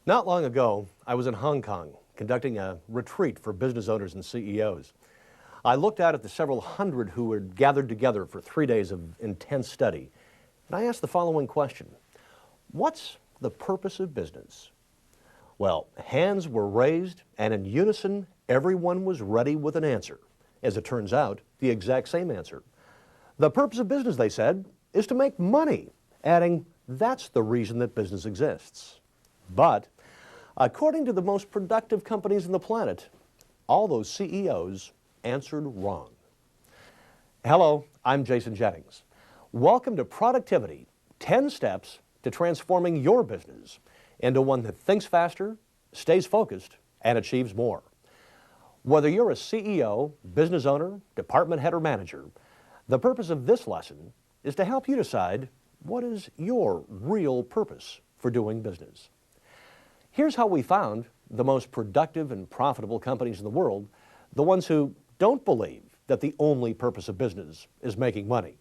Not long ago, I was in Hong Kong conducting a retreat for business owners and CEOs. I looked out at the several hundred who had gathered together for 3 days of intense study, and I asked the following question: what's the purpose of business? Well, hands were raised, and in unison, everyone was ready with an answer. As it turns out, the exact same answer. The purpose of business, they said, is to make money, adding, that's the reason that business exists. But according to the most productive companies on the planet, all those CEOs answered wrong. Hello, I'm Jason Jennings. Welcome to Productivity, 10 Steps to Transforming Your Business into one that thinks faster, stays focused, and achieves more. Whether you're a CEO, business owner, department head, or manager, the purpose of this lesson is to help you decide what is your real purpose for doing business. Here's how we found the most productive and profitable companies in the world, the ones who don't believe that the only purpose of business is making money.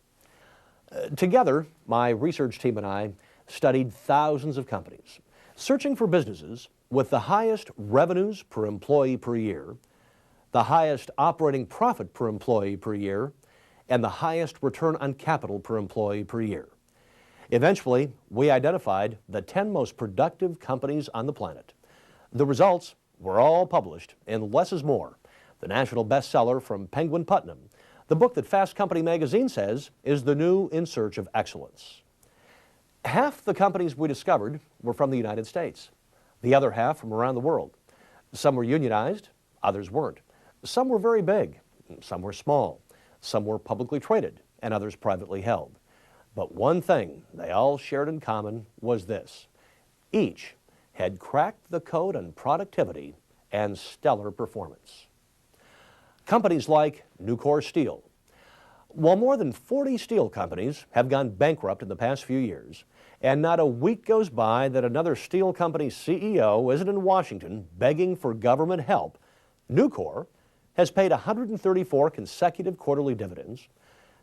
Together, my research team and I studied thousands of companies, searching for businesses with the highest revenues per employee per year, the highest operating profit per employee per year, and the highest return on capital per employee per year. Eventually, we identified the 10 most productive companies on the planet. The results were all published in Less is More, the national bestseller from Penguin Putnam, the book that Fast Company magazine says is the new In Search of Excellence. Half the companies we discovered were from the United States, the other half from around the world. Some were unionized, others weren't. Some were very big, some were small, some were publicly traded, and others privately held. But one thing they all shared in common was this: each had cracked the code on productivity and stellar performance. Companies like NUCOR Steel. While more than 40 steel companies have gone bankrupt in the past few years, and not a week goes by that another steel company's CEO isn't in Washington begging for government help, NUCOR has paid 134 consecutive quarterly dividends,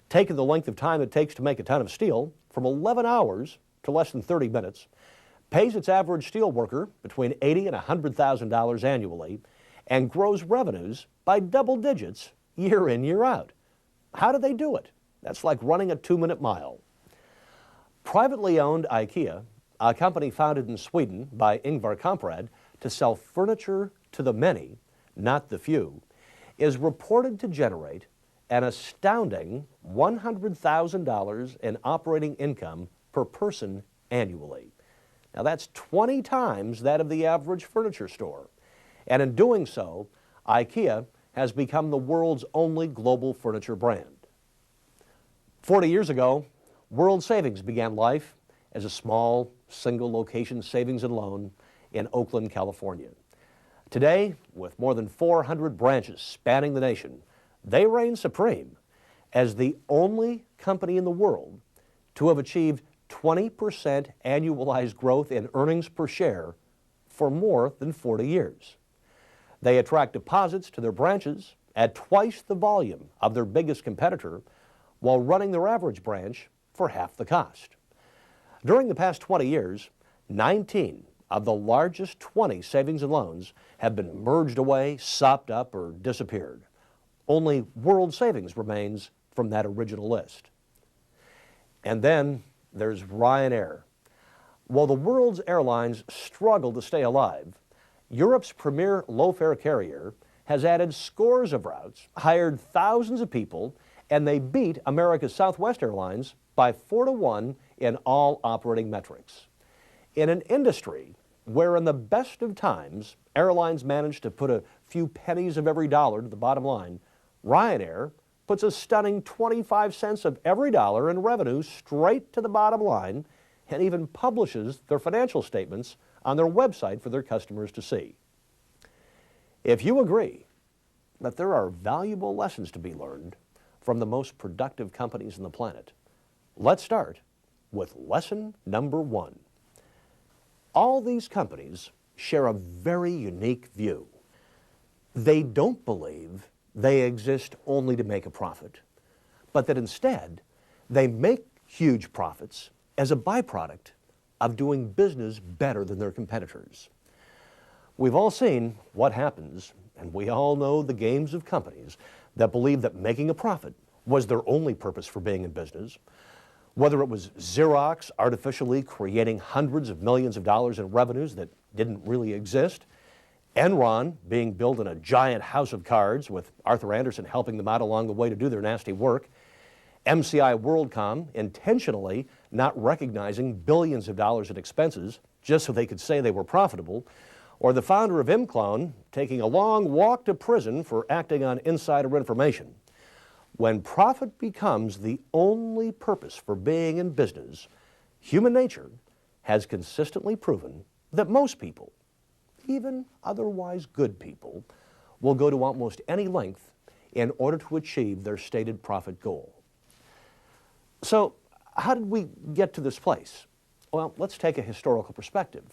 taken the length of time it takes to make a ton of steel from 11 hours to less than 30 minutes, pays its average steel worker between $80,000 and $100,000 annually, and grows revenues by double digits year in, year out. How do they do it? That's like running a 2-minute mile. Privately owned IKEA, a company founded in Sweden by Ingvar Kamprad to sell furniture to the many, not the few, is reported to generate an astounding $100,000 in operating income per person annually. Now that's 20 times that of the average furniture store. And in doing so, IKEA has become the world's only global furniture brand. 40 years ago, World Savings began life as a small, single-location savings and loan in Oakland, California. Today, with more than 400 branches spanning the nation, they reign supreme as the only company in the world to have achieved 20% annualized growth in earnings per share for more than 40 years. They attract deposits to their branches at twice the volume of their biggest competitor while running their average branch for half the cost. During the past 20 years, 19 of the largest 20 savings and loans have been merged away, sopped up, or disappeared. Only World Savings remains from that original list. And then there's Ryanair. While the world's airlines struggle to stay alive, Europe's premier low-fare carrier has added scores of routes, hired thousands of people, and they beat America's Southwest Airlines by 4-1 in all operating metrics. In an industry where in the best of times, airlines manage to put a few pennies of every dollar to the bottom line, Ryanair puts a stunning 25 cents of every dollar in revenue straight to the bottom line and even publishes their financial statements on their website for their customers to see. If you agree that there are valuable lessons to be learned from the most productive companies on the planet, let's start with lesson number 1. All these companies share a very unique view. They don't believe they exist only to make a profit, but that instead they make huge profits as a byproduct of doing business better than their competitors. We've all seen what happens, and we all know the games of companies that believe that making a profit was their only purpose for being in business. Whether it was Xerox artificially creating hundreds of millions of dollars in revenues that didn't really exist, Enron being built in a giant house of cards with Arthur Andersen helping them out along the way to do their nasty work, MCI WorldCom intentionally not recognizing billions of dollars in expenses just so they could say they were profitable, or the founder of ImClone taking a long walk to prison for acting on insider information. When profit becomes the only purpose for being in business, human nature has consistently proven that most people, even otherwise good people, will go to almost any length in order to achieve their stated profit goal. So, how did we get to this place? Well, let's take a historical perspective.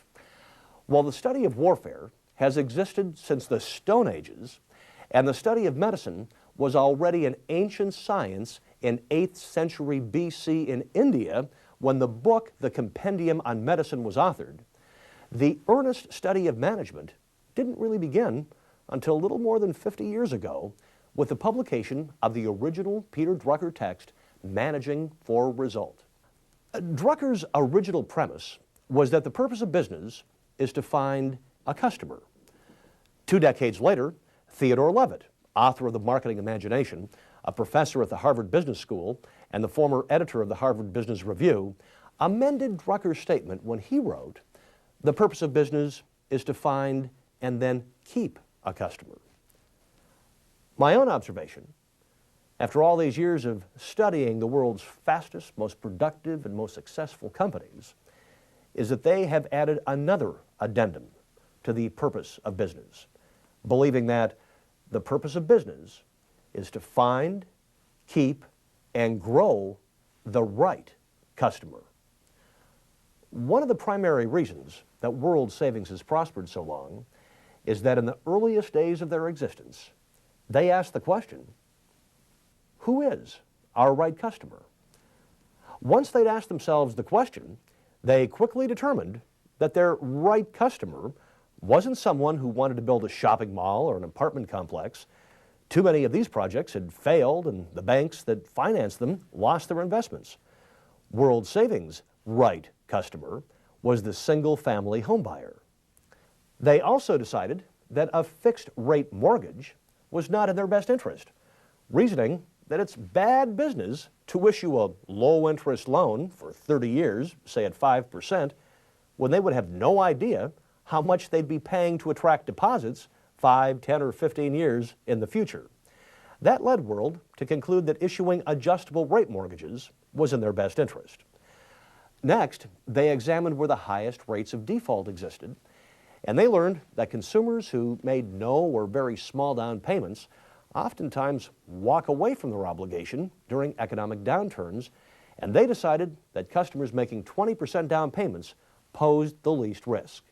While the study of warfare has existed since the Stone Ages, and the study of medicine was already an ancient science in 8th century BC in India when the book, The Compendium on Medicine, was authored, the earnest study of management didn't really begin until a little more than 50 years ago with the publication of the original Peter Drucker text, Managing for Result. Drucker's original premise was that the purpose of business is to find a customer. 2 decades later, Theodore Levitt, author of The Marketing Imagination, a professor at the Harvard Business School, and the former editor of the Harvard Business Review, amended Drucker's statement when he wrote, "The purpose of business is to find and then keep a customer." My own observation, after all these years of studying the world's fastest, most productive, and most successful companies, is that they have added another addendum to the purpose of business, believing that the purpose of business is to find, keep, and grow the right customer. One of the primary reasons that World Savings has prospered so long is that in the earliest days of their existence, they asked the question, who is our right customer? Once they'd asked themselves the question, they quickly determined that their right customer wasn't someone who wanted to build a shopping mall or an apartment complex. Too many of these projects had failed and the banks that financed them lost their investments. World Savings' right customer was the single-family homebuyer. They also decided that a fixed-rate mortgage was not in their best interest, reasoning that it's bad business to issue a low-interest loan for 30 years, say at 5%, when they would have no idea how much they'd be paying to attract deposits 5, 10, or 15 years in the future. That led World to conclude that issuing adjustable rate mortgages was in their best interest. Next, they examined where the highest rates of default existed, and they learned that consumers who made no or very small down payments oftentimes walk away from their obligation during economic downturns, and they decided that customers making 20% down payments posed the least risk.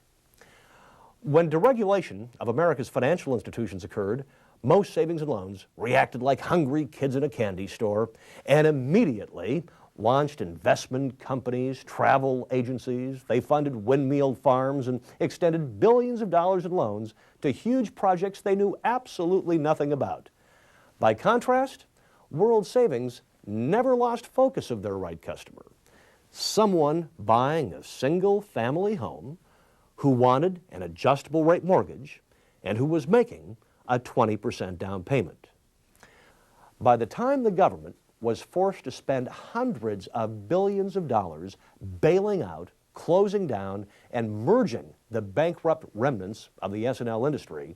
When deregulation of America's financial institutions occurred, most savings and loans reacted like hungry kids in a candy store and immediately launched investment companies, travel agencies. They funded windmill farms and extended billions of dollars in loans to huge projects they knew absolutely nothing about. By contrast, World Savings never lost focus of their right customer, someone buying a single-family home who wanted an adjustable rate mortgage and who was making a 20% down payment. By the time the government was forced to spend hundreds of billions of dollars bailing out, closing down, and merging the bankrupt remnants of the S&L industry,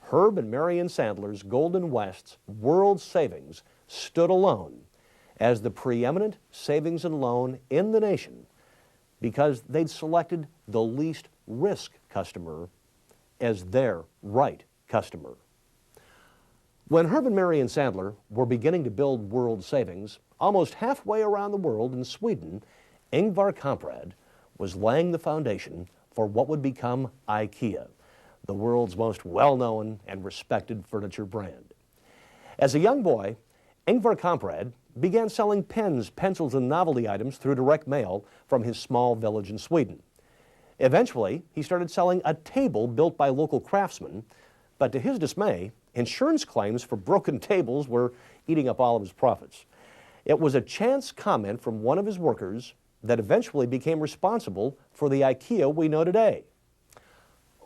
Herb and Marion Sandler's Golden West's World Savings stood alone as the preeminent savings and loan in the nation because they'd selected the least risk customer as their right customer. When Herb and Marion Sandler were beginning to build World Savings, almost halfway around the world in Sweden, Ingvar Kamprad was laying the foundation for what would become IKEA, the world's most well-known and respected furniture brand. As a young boy, Ingvar Kamprad began selling pens, pencils, and novelty items through direct mail from his small village in Sweden. Eventually, he started selling a table built by local craftsmen, but to his dismay, insurance claims for broken tables were eating up all of his profits. It was a chance comment from one of his workers that eventually became responsible for the IKEA we know today.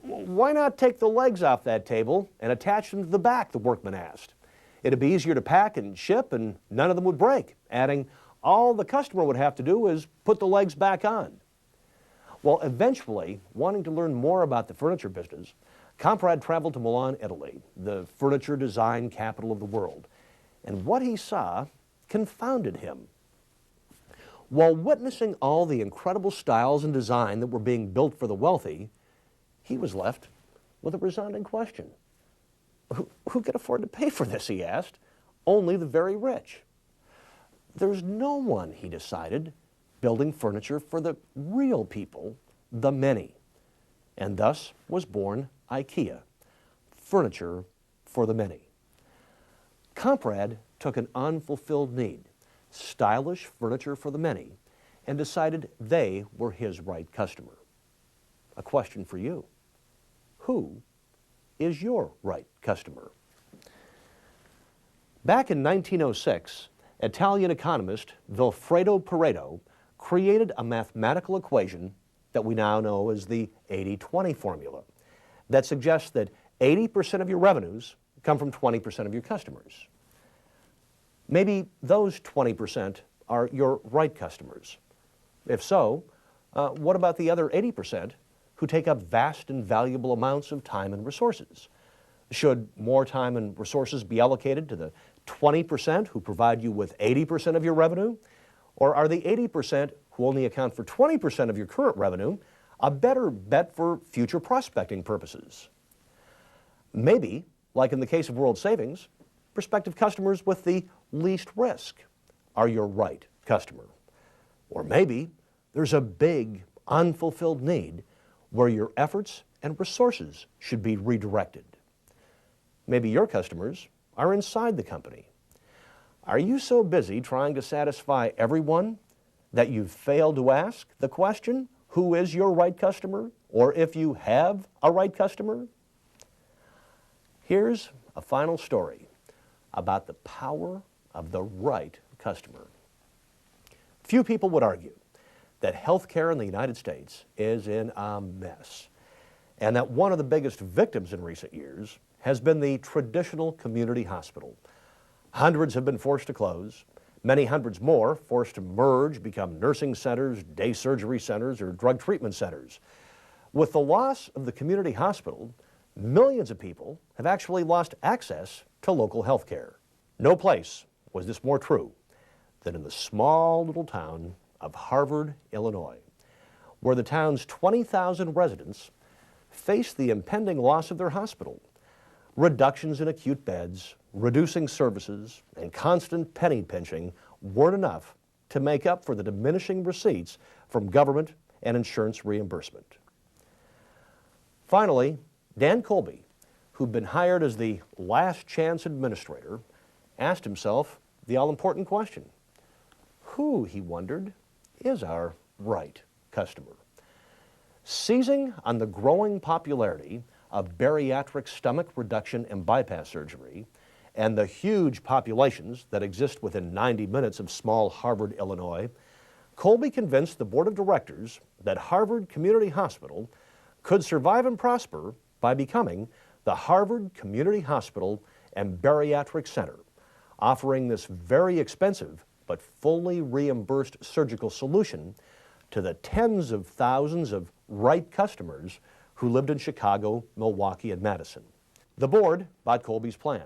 "Why not take the legs off that table and attach them to the back?" the workman asked. "It'd be easier to pack and ship and none of them would break," adding, "all the customer would have to do is put the legs back on." Well, eventually, wanting to learn more about the furniture business, Kamprad traveled to Milan, Italy, the furniture design capital of the world, and what he saw confounded him. While witnessing all the incredible styles and design that were being built for the wealthy, he was left with a resounding question. Who could afford to pay for this, he asked. Only the very rich. There's no one, he decided, building furniture for the real people, the many. And thus was born IKEA, furniture for the many. Kamprad took an unfulfilled need, stylish furniture for the many, and decided they were his right customer. A question for you. Who is your right customer? Back in 1906, Italian economist Vilfredo Pareto created a mathematical equation that we now know as the 80-20 formula that suggests that 80% of your revenues come from 20% of your customers. Maybe those 20% are your right customers. If so, what about the other 80% who take up vast and valuable amounts of time and resources? Should more time and resources be allocated to the 20% who provide you with 80% of your revenue? Or are the 80% who only account for 20% of your current revenue a better bet for future prospecting purposes? Maybe, like in the case of World Savings, prospective customers with the least risk are your right customer. Or maybe there's a big, unfulfilled need where your efforts and resources should be redirected. Maybe your customers are inside the company. Are you so busy trying to satisfy everyone that you've failed to ask the question, who is your right customer? Or if you have a right customer? Here's a final story about the power of the right customer. Few people would argue that healthcare in the United States is in a mess, and that one of the biggest victims in recent years has been the traditional community hospital. Hundreds have been forced to close, many hundreds more forced to merge, become nursing centers, day surgery centers, or drug treatment centers. With the loss of the community hospital, millions of people have actually lost access to local health care. No place was this more true than in the small little town of Harvard, Illinois, where the town's 20,000 residents faced the impending loss of their hospital. Reductions in acute beds, reducing services, and constant penny pinching weren't enough to make up for the diminishing receipts from government and insurance reimbursement. Finally, Dan Colby, who'd been hired as the last chance administrator, asked himself the all-important question. Who, he wondered, is our right customer? Seizing on the growing popularity of bariatric stomach reduction and bypass surgery and the huge populations that exist within 90 minutes of small Harvard, Illinois, Colby convinced the board of directors that Harvard Community Hospital could survive and prosper by becoming the Harvard Community Hospital and Bariatric Center, offering this very expensive but fully reimbursed surgical solution to the tens of thousands of right customers who lived in Chicago, Milwaukee, and Madison. The board bought Colby's plan.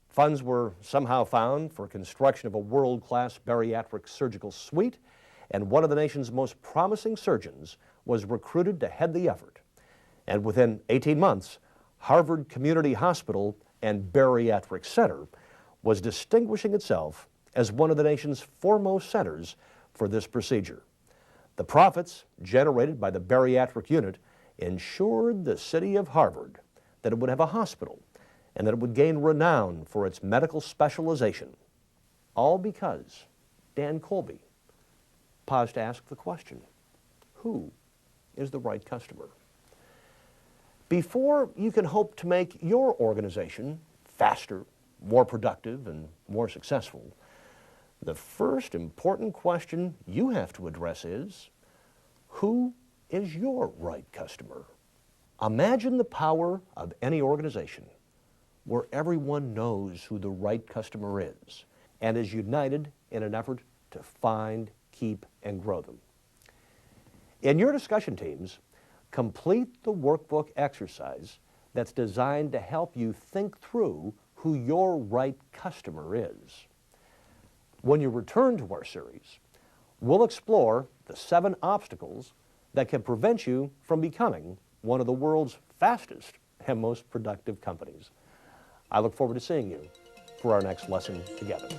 Funds were somehow found for construction of a world-class bariatric surgical suite, and one of the nation's most promising surgeons was recruited to head the effort. And within 18 months, Harvard Community Hospital and Bariatric Center was distinguishing itself as one of the nation's foremost centers for this procedure. The profits generated by the bariatric unit ensured the city of Harvard that it would have a hospital and that it would gain renown for its medical specialization. All because Dan Colby paused to ask the question, who is the right customer? Before you can hope to make your organization faster, more productive, and more successful, the first important question you have to address is, who is your right customer? Imagine the power of any organization where everyone knows who the right customer is and is united in an effort to find, keep, and grow them. In your discussion teams, complete the workbook exercise that's designed to help you think through who your right customer is. When you return to our series, we'll explore the 7 obstacles that can prevent you from becoming one of the world's fastest and most productive companies. I look forward to seeing you for our next lesson together.